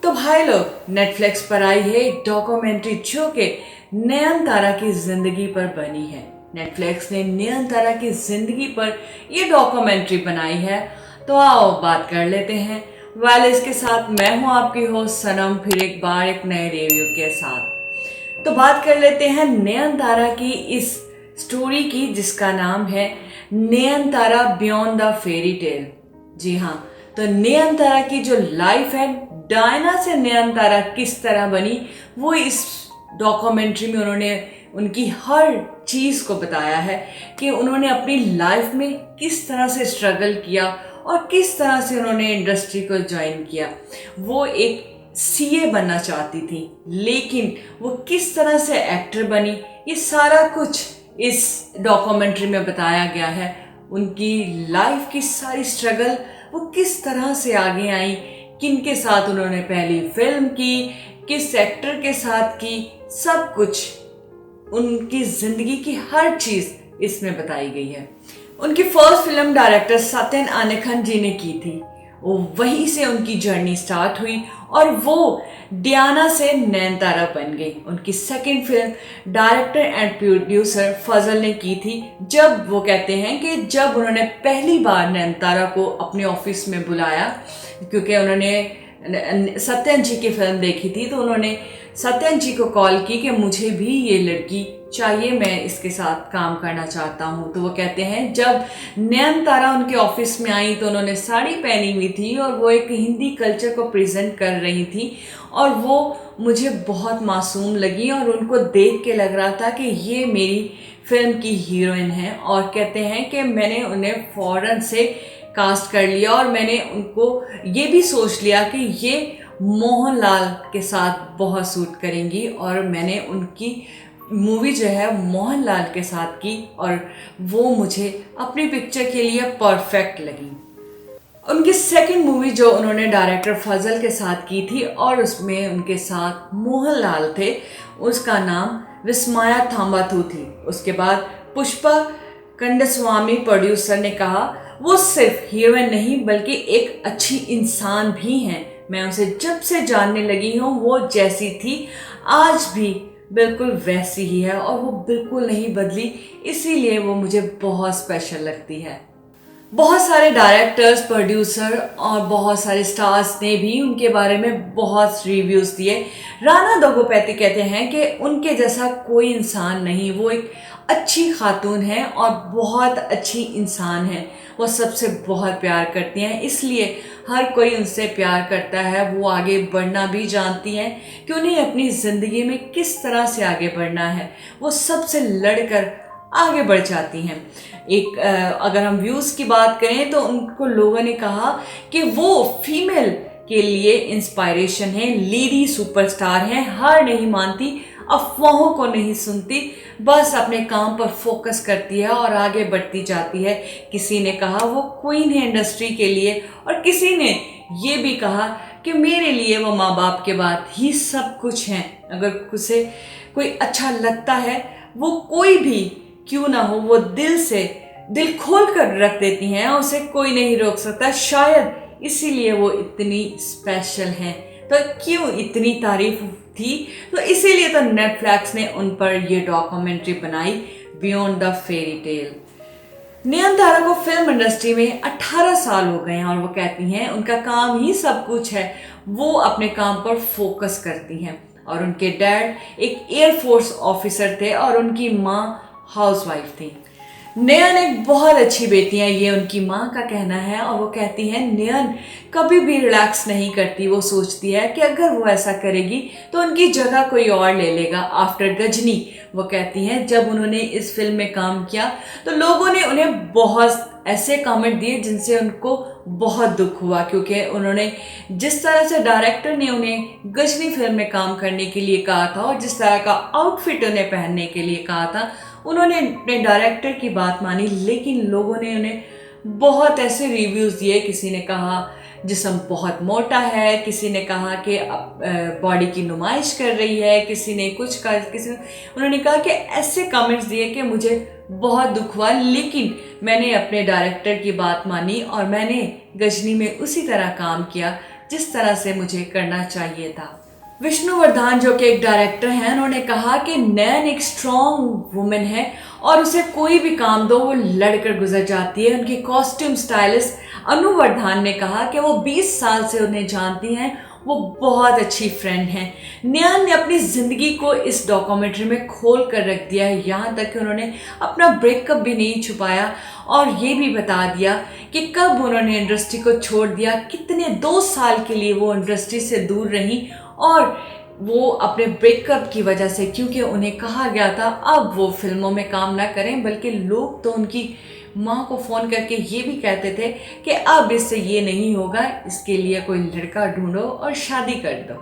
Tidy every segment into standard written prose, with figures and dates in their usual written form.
तो भाई लोग, नेटफ्लिक्स पर आई है एक डॉक्यूमेंट्री जो कि नयनतारा की जिंदगी पर बनी है। नेटफ्लिक्स ने नयनतारा की जिंदगी पर ये डॉक्यूमेंट्री बनाई है। तो आओ बात कर लेते हैं। इसके साथ मैं हूं आपकी होस्ट सनम, फिर एक बार एक नए रिव्यू के साथ। तो बात कर लेते हैं नयनतारा की इस स्टोरी की, जिसका नाम है Nayanthara beyond the fairy tale. जी हाँ, तो नयनतारा की जो लाइफ है, डायना से नयनतारा किस तरह बनी, वो इस डॉक्यूमेंट्री में उन्होंने उनकी हर चीज़ को बताया है कि उन्होंने अपनी लाइफ में किस तरह से स्ट्रगल किया और किस तरह से उन्होंने इंडस्ट्री को ज्वाइन किया। वो एक सीए बनना चाहती थी, लेकिन वो किस तरह से एक्टर बनी, ये सारा कुछ इस डॉक्यूमेंट्री में बताया गया है। उनकी लाइफ की सारी स्ट्रगल, वो किस तरह से आगे आई, किन के साथ उन्होंने पहली फिल्म की, किस एक्टर के साथ की, सब कुछ उनकी जिंदगी की हर चीज इसमें बताई गई है। उनकी फर्स्ट फिल्म डायरेक्टर सत्यन आनेखन जी ने की थी। वहीं से उनकी जर्नी स्टार्ट हुई और वो डियाना से नयनतारा बन गई। उनकी second film director and producer Fazal ने की थी। जब वो कहते हैं कि जब उन्होंने पहली बार नयनतारा को अपने ऑफिस में बुलाया, क्योंकि उन्होंने सत्यन जी की फिल्म देखी थी, तो उन्होंने सत्यन जी को कॉल की कि मुझे भी ये लड़की चाहिए, मैं इसके साथ काम करना चाहता हूँ। तो वो कहते हैं जब नयनतारा उनके ऑफिस में आई तो उन्होंने साड़ी पहनी हुई थी और वो एक हिंदी कल्चर को प्रेजेंट कर रही थी और वो मुझे बहुत मासूम लगी और उनको देख के लग रहा था कि ये मेरी फिल्म की हीरोइन है। और कहते हैं कि मैंने उन्हें फ़ौरन से कास्ट कर लिया और मैंने उनको ये भी सोच लिया कि ये मोहनलाल के साथ बहुत सूट करेंगी और मैंने उनकी मूवी जो है मोहनलाल के साथ की और वो मुझे अपनी पिक्चर के लिए परफेक्ट लगी। उनकी सेकंड मूवी जो उन्होंने डायरेक्टर फजल के साथ की थी और उसमें उनके साथ मोहनलाल थे, उसका नाम विस्मया थाम्बाथु थी। उसके बाद पुष्पा कंडस्वामी प्रोड्यूसर ने कहा वो सिर्फ हीरोइन नहीं बल्कि एक अच्छी इंसान भी हैं। मैं उसे जब से जानने लगी हूँ वो जैसी थी आज भी बिल्कुल वैसी ही है और वो बिल्कुल नहीं बदली, इसीलिए वो मुझे बहुत स्पेशल लगती है। बहुत सारे डायरेक्टर्स, प्रोड्यूसर और बहुत सारे स्टार्स ने भी उनके बारे में बहुत रिव्यूज़ दिए। राणा दग्गोपाध्याय कहते हैं कि उनके जैसा कोई इंसान नहीं, वो एक अच्छी खातून है और बहुत अच्छी इंसान है। वो सबसे बहुत प्यार करती हैं, इसलिए हर कोई उनसे प्यार करता है। वो आगे बढ़ना भी जानती हैं कि उन्हें अपनी ज़िंदगी में किस तरह से आगे बढ़ना है। वो सबसे लड़कर आगे बढ़ जाती हैं। अगर हम व्यूज़ की बात करें तो उनको लोगों ने कहा कि वो फीमेल के लिए इंस्पायरेशन है, लेडी सुपरस्टार हैं, हार नहीं मानती, अफवाहों को नहीं सुनती, बस अपने काम पर फोकस करती है और आगे बढ़ती जाती है। किसी ने कहा वो क्वीन है इंडस्ट्री के लिए और किसी ने ये भी कहा कि मेरे लिए वो माँ बाप के बाद ही सब कुछ हैं। अगर उसे कोई अच्छा लगता है, वो कोई भी क्यों ना हो, वो दिल खोल कर रख देती हैं, उसे कोई नहीं रोक सकता। शायद इसीलिए वो इतनी स्पेशल हैं। तो क्यों इतनी तारीफ थी, तो इसीलिए तो नेटफ्लिक्स ने उन पर ये डॉक्यूमेंट्री बनाई, beyond the fairy tale. Nayanthara को फिल्म इंडस्ट्री में 18 साल हो गए हैं और वो कहती हैं उनका काम ही सब कुछ है। वो अपने काम पर फोकस करती हैं और उनके डैड एक एयरफोर्स ऑफिसर थे और उनकी माँ हाउसवाइफ थी। नयन एक बहुत अच्छी बेटी है, ये उनकी माँ का कहना है और वो कहती है नयन कभी भी रिलैक्स नहीं करती। वो सोचती है कि अगर वो ऐसा करेगी तो उनकी जगह कोई और ले लेगा। आफ्टर गजनी, वो कहती हैं जब उन्होंने इस फिल्म में काम किया तो लोगों ने उन्हें बहुत ऐसे कमेंट दिए जिनसे उनको बहुत दुख हुआ, क्योंकि उन्होंने जिस तरह से डायरेक्टर ने उन्हें गजनी फिल्म में काम करने के लिए कहा था और जिस तरह का आउटफिट उन्हें पहनने के लिए कहा था, उन्होंने अपने डायरेक्टर की बात मानी, लेकिन लोगों ने उन्हें बहुत ऐसे रिव्यूज़ दिए। किसी ने कहा जिस्म बहुत मोटा है, किसी ने कहा कि बॉडी की नुमाइश कर रही है, किसी ने कुछ कहा, उन्होंने कहा कि ऐसे कमेंट्स दिए कि मुझे बहुत दुख हुआ, लेकिन मैंने अपने डायरेक्टर की बात मानी और मैंने गजनी में उसी तरह काम किया जिस तरह से मुझे करना चाहिए था। विष्णुवर्धन जो कि एक डायरेक्टर हैं, उन्होंने कहा कि नयन एक स्ट्रॉन्ग वुमेन है और उसे कोई भी काम दो वो लड़कर गुजर जाती है। उनकी कॉस्ट्यूम स्टाइलिस्ट अनुवर्धन ने कहा कि वो 20 साल से उन्हें जानती हैं, वो बहुत अच्छी फ्रेंड हैं। नयन ने अपनी ज़िंदगी को इस डॉक्यूमेंट्री में खोल कर रख दिया है, यहाँ तक कि उन्होंने अपना ब्रेकअप भी नहीं छुपाया और ये भी बता दिया कि कब उन्होंने इंडस्ट्री को छोड़ दिया, कितने 2 साल के लिए वो इंडस्ट्री से दूर रहीं और वो अपने ब्रेकअप की वजह से, क्योंकि उन्हें कहा गया था अब वो फिल्मों में काम ना करें, बल्कि लोग तो उनकी माँ को फ़ोन करके ये भी कहते थे कि अब इससे ये नहीं होगा, इसके लिए कोई लड़का ढूंढो और शादी कर दो।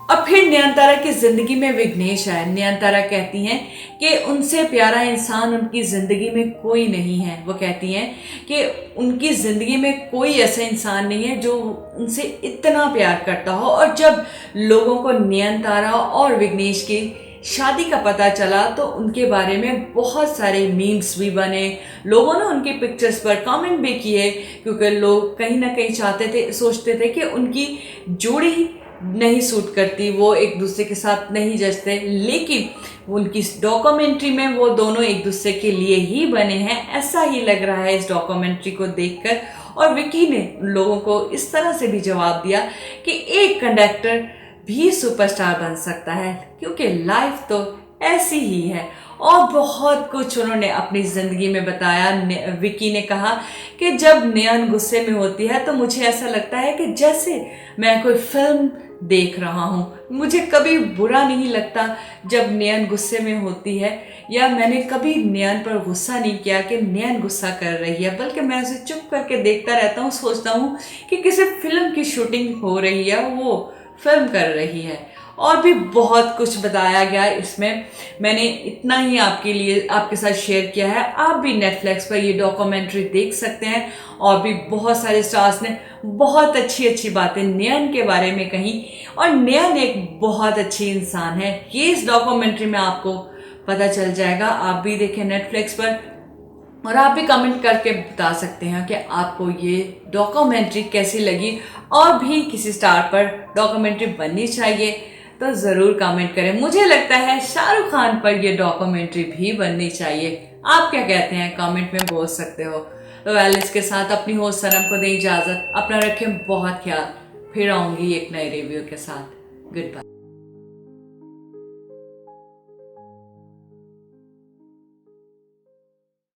और फिर नयनतारा की ज़िंदगी में विघ्नेश आए। नयनतारा कहती हैं कि उनसे प्यारा इंसान उनकी ज़िंदगी में कोई नहीं है। वो कहती हैं कि उनकी ज़िंदगी में कोई ऐसा इंसान नहीं है जो उनसे इतना प्यार करता हो। और जब लोगों को नयनतारा और विघ्नेश की शादी का पता चला तो उनके बारे में बहुत सारे मीम्स भी बने, लोगों ने उनकी पिक्चर्स पर कमेंट भी किए, क्योंकि लोग कहीं ना कहीं चाहते थे, सोचते थे कि उनकी जोड़ी नहीं सूट करती, वो एक दूसरे के साथ नहीं जचते। लेकिन उनकी इस डॉक्यूमेंट्री में वो दोनों एक दूसरे के लिए ही बने हैं, ऐसा ही लग रहा है इस डॉक्यूमेंट्री को देखकर। और विकी ने उन लोगों को इस तरह से भी जवाब दिया कि एक कंडक्टर भी सुपरस्टार बन सकता है, क्योंकि लाइफ तो ऐसी ही है। और बहुत कुछ उन्होंने अपनी ज़िंदगी में बताया। विकी ने कहा कि जब नयन गुस्से में होती है तो मुझे ऐसा लगता है कि जैसे मैं कोई फिल्म देख रहा हूँ। मुझे कभी बुरा नहीं लगता जब नयन गुस्से में होती है, या मैंने कभी नयन पर गुस्सा नहीं किया कि नयन गुस्सा कर रही है, बल्कि मैं उसे चुप करके देखता रहता हूँ, सोचता हूँ कि किसी फिल्म की शूटिंग हो रही है, वो फिल्म कर रही है। और भी बहुत कुछ बताया गया इसमें, मैंने इतना ही आपके साथ शेयर किया है। आप भी नेटफ्लिक्स पर ये डॉक्यूमेंट्री देख सकते हैं। और भी बहुत सारे स्टार्स ने बहुत अच्छी अच्छी बातें नयन के बारे में कही, और नयन एक बहुत अच्छी इंसान है, ये इस डॉक्यूमेंट्री में आपको पता चल जाएगा। आप भी देखें नेटफ्लिक्स पर, और आप भी कमेंट करके बता सकते हैं कि आपको ये डॉक्यूमेंट्री कैसी लगी, और भी किसी स्टार पर डॉक्यूमेंट्री बननी चाहिए तो ज़रूर कमेंट करें। मुझे लगता है शाहरुख खान पर ये डॉक्यूमेंट्री भी बननी चाहिए। आप क्या कहते हैं, कमेंट में बोल सकते हो। तो वेल, इसके साथ अपनी होस्ट सनम को दें इजाज़त। अपना रखें बहुत ख्याल। फिर आऊँगी एक नए रिव्यू के साथ। Good bye.